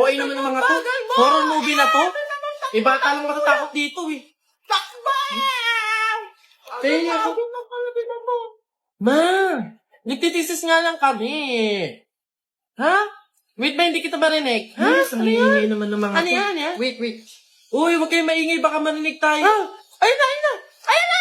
OA naman ng mga to. Horror movie na to. Bata lang matatakot dito eh. Kaya ako. Ma, nagtitisis nga lang kami. Ha? Wait ba, hindi kita marinig? Ha? Yes, ang iingay naman ng mga Ano yan, yan? Wait. Uy, huwag kayo maingay, baka marinig tayo. Ayun na! Ayun na!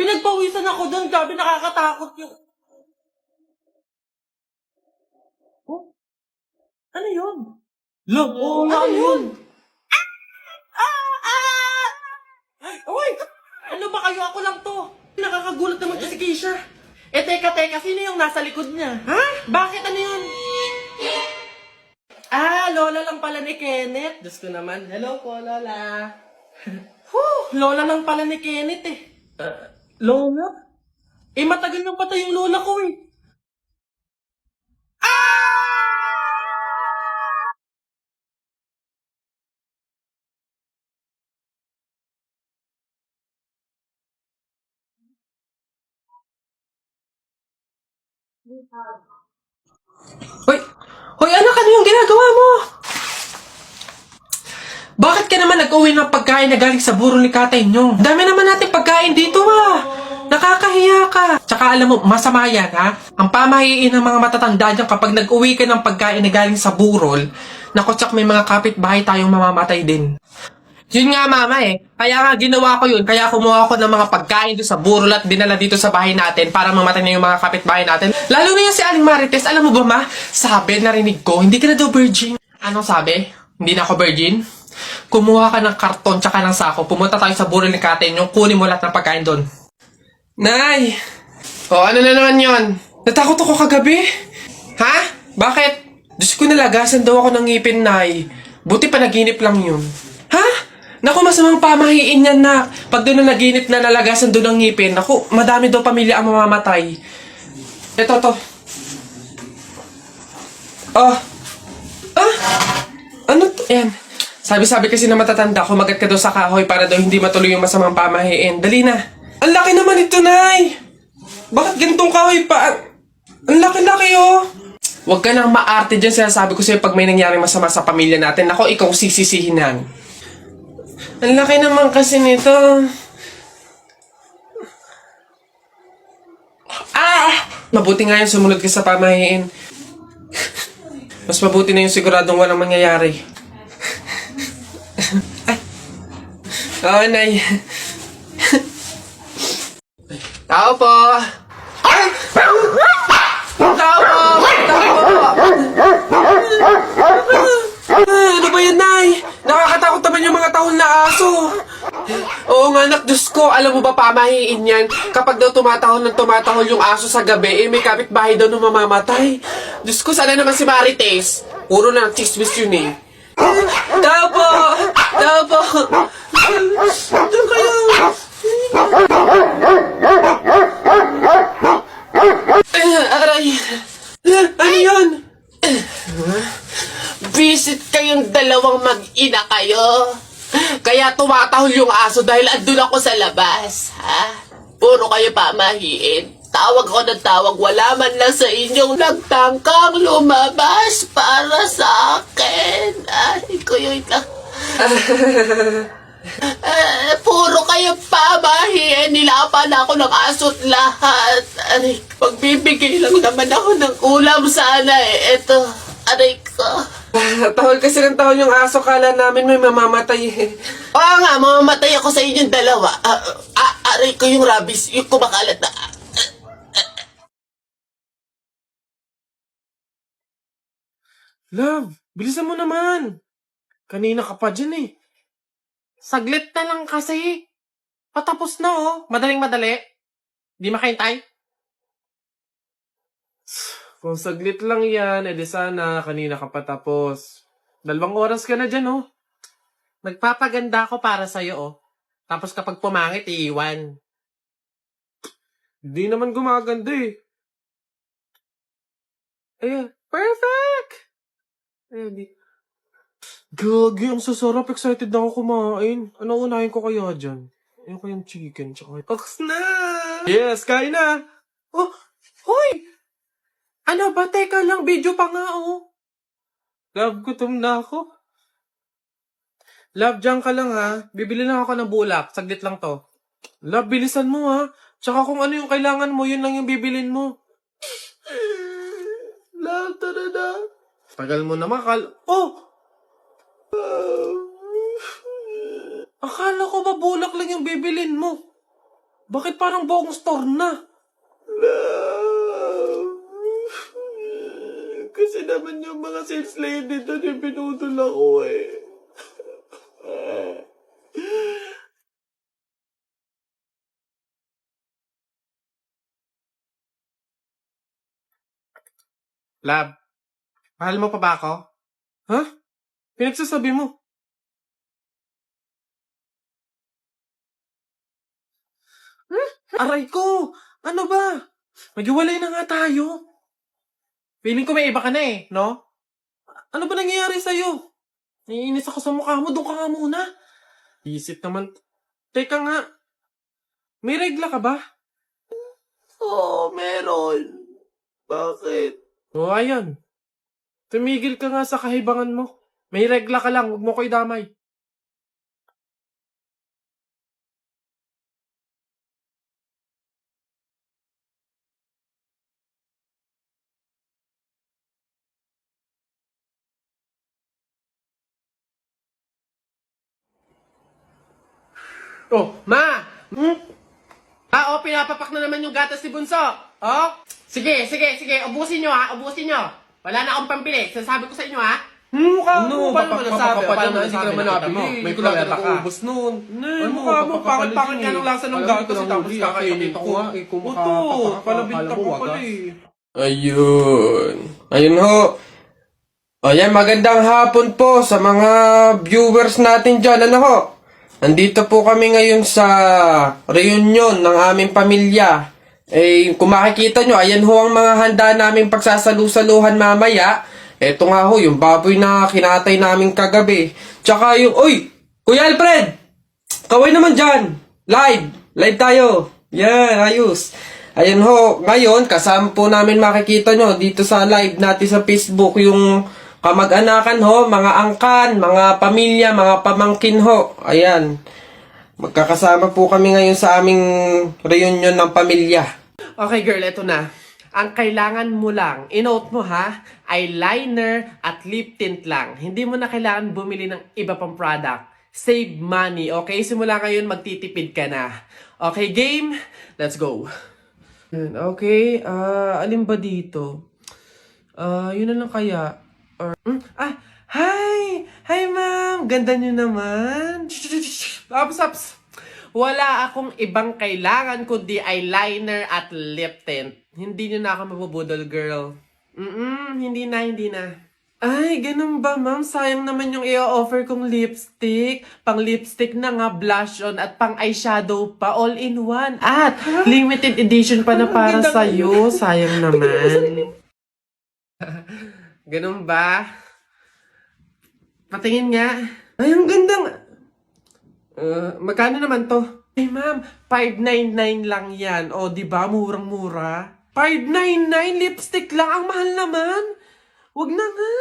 Pinagpawisan ako doon, gabi nakakatakot yung... Ano yun? Look, oo nga yun. Uy! Ano ba kayo? Ako lang to. Nakakagulat naman kasi Keisha. Teka, sino yung nasa likod niya? Ha? Bakit? Ano yun? Lola lang pala ni Kenneth. Diyos ko naman. Hello po, Lola. Lola lang pala ni Kenneth eh. Lola? Matagal nang patay yung lola ko eh. Hoy, anak, ano yung ginagawa mo? Bakit ka naman nag-uwi ng pagkain na galing sa burol ni Katay nyo? Dami naman natin pagkain dito Nakakahiya ka. Tsaka alam mo, masama yan ha. Ang pamahiin ng mga matatanda dyan kapag nag-uwi ka ng pagkain na galing sa burol, naku, tsak may mga kapitbahay tayong mamamatay din. Yun nga mama Kaya nga ginawa ko yun. Kaya kumuha ko ng mga pagkain doon sa burol at dinala dito sa bahay natin para mamatay na yung mga kapitbahay natin. Lalo na yan si Aling Marites. Alam mo ba ma? Sabi, narinig ko, hindi ka na daw virgin. Anong sabi? Hindi na ako virgin? Kumuha ka ng karton tsaka ng sako. Pumunta tayo sa burol ni Katay yung kunin mo lahat ng pagkain doon. Nay! Ano na naman yon? Natakot ako kagabi. Ha? Bakit? Diyos ko, nalagasan daw ako ng ngipin, Nay. Buti panaginip lang yun. Ha? Naku, masamang pamahiin yan, nak. Pag doon na naginip na nalagasan doon ng ngipin, naku, madami daw pamilya ang mamamatay. Ito, to. Ano to? Ayan. Sabi kasi na matatanda, kumagat ka daw sa kahoy para daw hindi matuloy yung masamang pamahiin. Dali na. Ang laki naman ito, Nay! Bakit ganitong kahoy pa? Ang laki-laki, Huwag ka nang maarte dyan. Sinasabi ko sa'yo pag may nangyaring masama sa pamilya natin. Ako, ikaw sisisihinan. Ang laki naman kasi nito. Mabuti nga yung sumunod ka sa pamahiin. Mas mabuti na yung siguradong walang mangyayari. Oo, Nay. Tao po! Ano ba yan, Nay? Nakakatakot naman yung mga tahol na aso. Oo nga, anak, Diyos ko. Alam mo ba, pamahiin yan. Kapag daw tumatahol yung aso sa gabi, may kapitbahay daw na mamamatay. Diyos ko, sana naman si Marites. Puro na chismis yun eh. Tao po! Diyan kayo! Aray! Ano yun? Visit kayong dalawang mag-ina kayo. Kaya tumatahol yung aso dahil andun ako sa labas, ha? Puro kayo pamahiin. Tawag ko ng tawag, wala man lang sa inyong nagtangkang lumabas para sa akin. Ay, kuyoy lang. Puro kayo pamahiin. Nilapan ako ng aso't lahat. Aray, pagbibigay lang naman ako ng ulam sana Ito, aray ko. Tahol kasi ng tahol yung aso. Kala namin may mamamatay Oo nga, mamamatay ako sa inyong dalawa. Aray ko yung rabies, yung kumakalat na. Love, bilisan mo naman. Kanina ka pa dyan Saglit na lang kasi. Patapos na Madaling-madali. Di makahintay. Kung saglit lang yan, edi sana kanina ka patapos. 2 oras ka na dyan Nagpapaganda ako para sa'yo Tapos kapag pumangit, iiwan. Hindi naman gumaganda perfect! Di. Gagi, ang sasarap. Excited na ako kumain. Ano unahin ko kaya dyan? Ayun ko yung chicken. Tsaka... Ox na! Yes, kain na! Oh, hoy! Ano ba? Teka lang, video pa nga, oh. Love, gutom na ako. Love, diyan ka lang, ha. Bibili lang ako ng bulak. Saglit lang to. Love, bilisan mo, ha. Tsaka kung ano yung kailangan mo, yun lang yung bibilin mo. Love, tara na. Tagal mo naman, Oh! Akala ko ba bulak lang yung bibilin mo? Bakit parang buong store na? Kasi naman yung mga sales lady doon yung pinutol ako eh. Lab, mahal mo pa ba ako? Ha? Pinagsasabi mo? Aray ko! Ano ba? Maghiwalay na nga tayo. Feeling ko may iba ka na eh, no? Ano ba nangyayari sa'yo? Naiinis ako sa mukha mo, doon ka nga muna. Isip naman. Teka nga, may regla ka ba? Oo, meron. Bakit? O ayan. Tumigil ka nga sa kahibangan mo. May regla ka lang, huwag mo ko idamay. Oh, Ma! Pinapapak na naman yung gatas ni Bunso. Oh? Sige, ubusin nyo ha, ubusin nyo. Wala na akong pampili, sasabi ko sa inyo ha. Mukha mo, paano mo nasabi? Paano hindi ka naman nabili? May kulala ka. Ubus nun. Mukha mo, pangit-pangit ka ng lasa ng gatas, tapos kakainin ko. Ito, palabinta ko pala eh. Ayun. Ayun ho. Ayan, magandang hapon po sa mga viewers natin dyan. Ano ho? Nandito po kami ngayon sa reunion ng aming pamilya. Eh, kung makikita nyo, ayan ho ang mga handa naming pagsasalu-saluhan mamaya. Eto nga ho, yung baboy na kinatay namin kagabi. Tsaka yung, uy! Kuya Alfred! Kaway naman dyan! Live tayo! Yan, ayos. Ayan ho, ngayon, kasama po namin makikita nyo dito sa live natin sa Facebook yung kamag-anakan ho, mga angkan, mga pamilya, mga pamangkin ho. Ayan. Magkakasama po kami ngayon sa aming reunion ng pamilya. Okay girl, eto na. Ang kailangan mo lang, inote mo ha, eyeliner at lip tint lang. Hindi mo na kailangan bumili ng iba pang product. Save money, okay? Simula ngayon, magtitipid ka na. Okay, game? Let's go. Okay, alin ba dito? Yun na lang kaya. Hi! Hi, ma'am! Ganda nyo naman. Ups. Wala akong ibang kailangan kundi eyeliner at lip tint. Hindi nyo na ako mabubudol, girl. Hindi na. Ay, ganun ba, ma'am? Sayang naman yung i-offer kong lipstick. Pang lipstick na nga, blush on, at pang eyeshadow pa, all in one. At limited edition pa na para sa'yo. Sayang naman. Ganun ba? Patingin nga. Ay, ang ganda nga. Magkano naman to? Ay, ma'am, 599 lang yan. O, di ba? Murang-mura. 599 lipstick lang. Ang mahal naman. Wag na nga.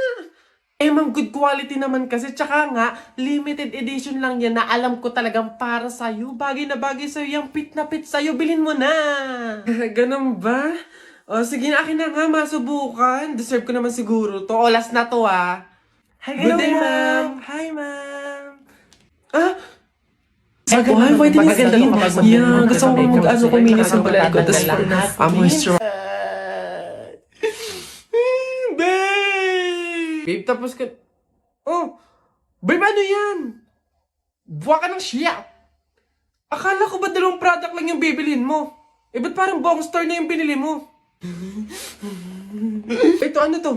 Eh, ma'am, good quality naman kasi. Tsaka nga, limited edition lang yan na alam ko talagang para sa'yo. Bagay na bagay sa'yo. Yung pit na pit sa'yo. Bilhin mo na. Ganun ba? O, sige na, akin na nga. Masubukan. Deserve ko naman siguro to. O, last na to, ah. Hi, good day, ma'am. Hi, ma'am. Ay, pwede na skin. Yeah, gusto ko mag-ano kuminis yung balat ko. Tapos moisture. Babe, tapos ka... Oh! Babe, ano yan? Buwa ka ng siya. Akala ko ba dalawang product lang yung bibilin mo? Eh, ba't parang buong store na yung binili mo? Ito, ano to?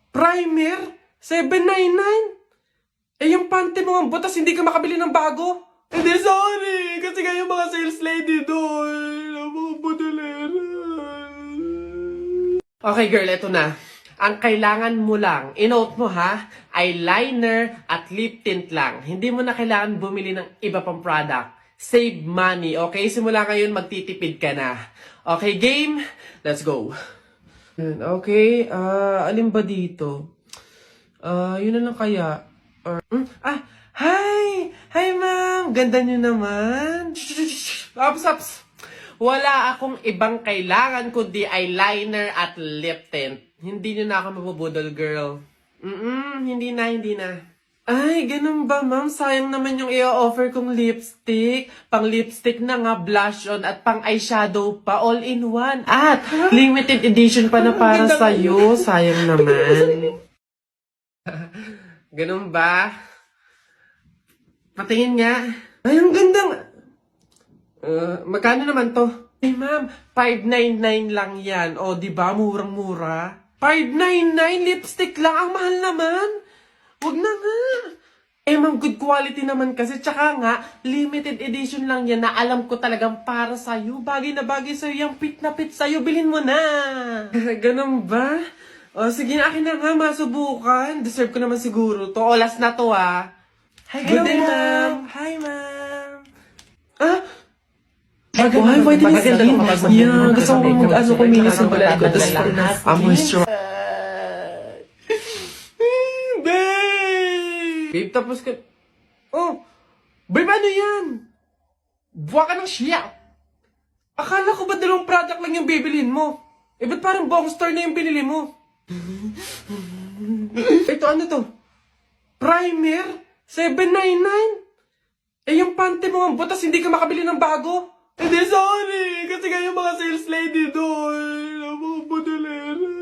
Primer? $7.99? Eh, yung panty mo ang butas, hindi ka makabili ng bago? Hindi, sorry. Kasi nga yung mga sales lady doon. Ang mga budalera. Okay, girl, eto na. Ang kailangan mo lang, inote mo ha, eyeliner at lip tint lang. Hindi mo na kailangan bumili ng iba pang product. Save money, okay? Simula ngayon, magtitipid ka na. Okay, game. Let's go. Okay, alin ba dito? Yun na lang kaya. Hi! Hi, ma'am! Ganda nyo naman. Ups. Wala akong ibang kailangan kundi eyeliner at lip tint. Hindi nyo na ako mabubudol, girl. Hindi na. Ay, ganun ba, ma'am? Sayang naman yung i-offer kong lipstick. Pang lipstick na nga, blush on, at pang eyeshadow pa, all in one. At limited edition pa na para sa'yo. Sayang naman. Ganun ba? Patingin nga. Ay, ang gandang... magkano naman to? Ay, ma'am, 599 lang yan. O, di ba? Murang-mura. 599 lipstick lang. Ang mahal naman. Wag na nga. Ma'am, good quality naman kasi. Tsaka nga, limited edition lang yan na alam ko talagang para sa'yo. Bagay na bagay sa'yo. Yung fit na fit sa'yo. Bilhin mo na. Ganun ba? O, sige na, akin na nga. Masubukan. Deserve ko naman siguro to. O, last na to, ah. Hi, good day, ma'am. Hi, ma'am. Hi, vitamin C. Yeah, gusto ko kumilos ng balat ko. Tapos, moisture. Babe, tapos ka... Oh! Babe, ano yan? Buwa ka ng siya! Akala ko ba dalawang product lang yung bibilin mo? Ba't parang buong store na yung binili mo? Ito, ano to? Primer? $7.99? Yung pante mo ang butas, hindi ka makabili ng bago? Hindi, sorry! Kasi nga yung mga sales lady doon. Mga budolera.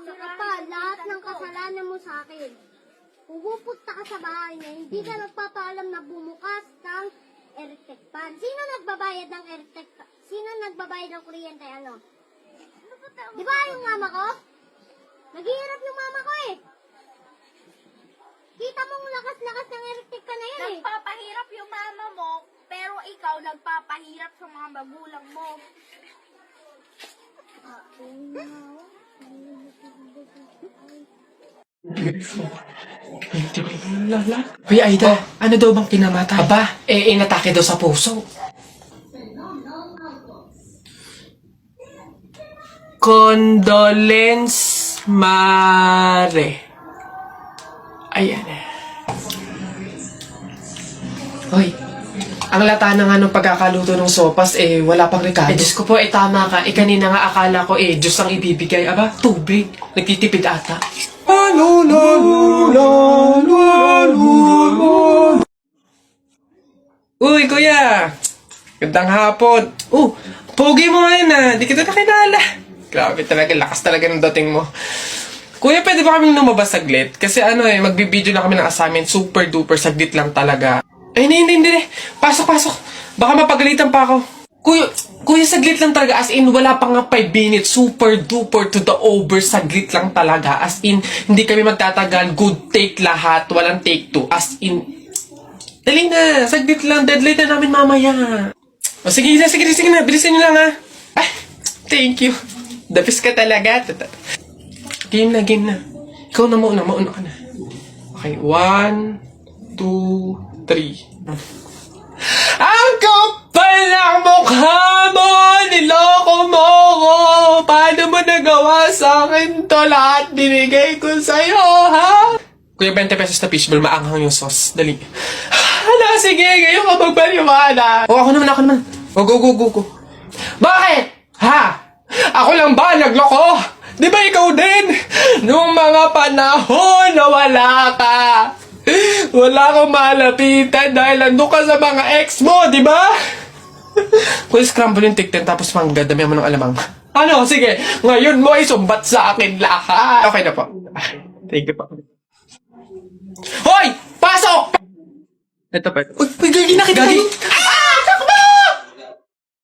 Saka pa, lahat ng kasalanan mo sa akin. Pupunta ka sa bahay na hindi ka nagpapaalam na bumukas ng electric fan. Sino nagbabayad ng electric fan? Sino nagbabayad ng kuryente? Ano? Di ba yung mama ko? Naghihirap yung mama ko eh. Kita mong lakas-lakas ng electric fan na yun eh. Nagpapahirap yung mama mo, pero ikaw nagpapahirap sa mga magulang mo. Uy, Aida, ano daw bang kinamatay? Aba, inatake daw sa puso. Condolence, Mare. Ayan. Hoy, ang lata na nga nung pagkakaluto ng sopas, wala pang Ricardo. Diyos ko po, tama ka. Kanina nga akala ko, Diyos ang ibibigay. Aba, tubig. Nagtitipid ata. Uy, kuya! Gandang hapon. Pogi mo ngayon di kita nakilala. Grabe talaga, lakas talaga ng dating mo. Kuya, pwede ba kami lumabas saglit? Kasi magbibideo na kami ng assignment, super duper, saglit lang talaga. Hindi. Pasok. Baka mapagalitan pa ako. Kuya, saglit lang talaga. As in, wala pa nga 5 minutes. Super duper to the over. Saglit lang talaga. As in, hindi kami magtatagal. Good take lahat. Walang take 2. As in, dali na. Saglit lang. Deadline na namin mamaya. O, sige na. Bilisan nyo lang, ha. Ay, thank you. The best ka talaga. Game na. Ikaw na mauna ka na. Okay, 1, 2, 3. Ang kapal ng mukha mo! Niloko mo ko! Paano mo nagawa sa akin to? Lahat binigay ko sa'yo, ha? Kuya, 20 pesos na fishbowl, maanghang yung sauce. Dali. Hala, sige, ngayon ka magpaliwana. Ako naman. Go. Bakit? Ha? Ako lang ba nagloko? Di ba ikaw din? Nung mga panahon na wala ka. Wala akong malapitan dahil nandun ka sa mga ex mo, di ba? Kung scramble yung tiktin tapos mangga, dami mo ng alamang. Ano, sige, ngayon mo isumbat sa akin lahat. Okay na po. Thank you po. Hoy! Pasok! Ito pa. Uy, gagi na kita. Gagi! Ah!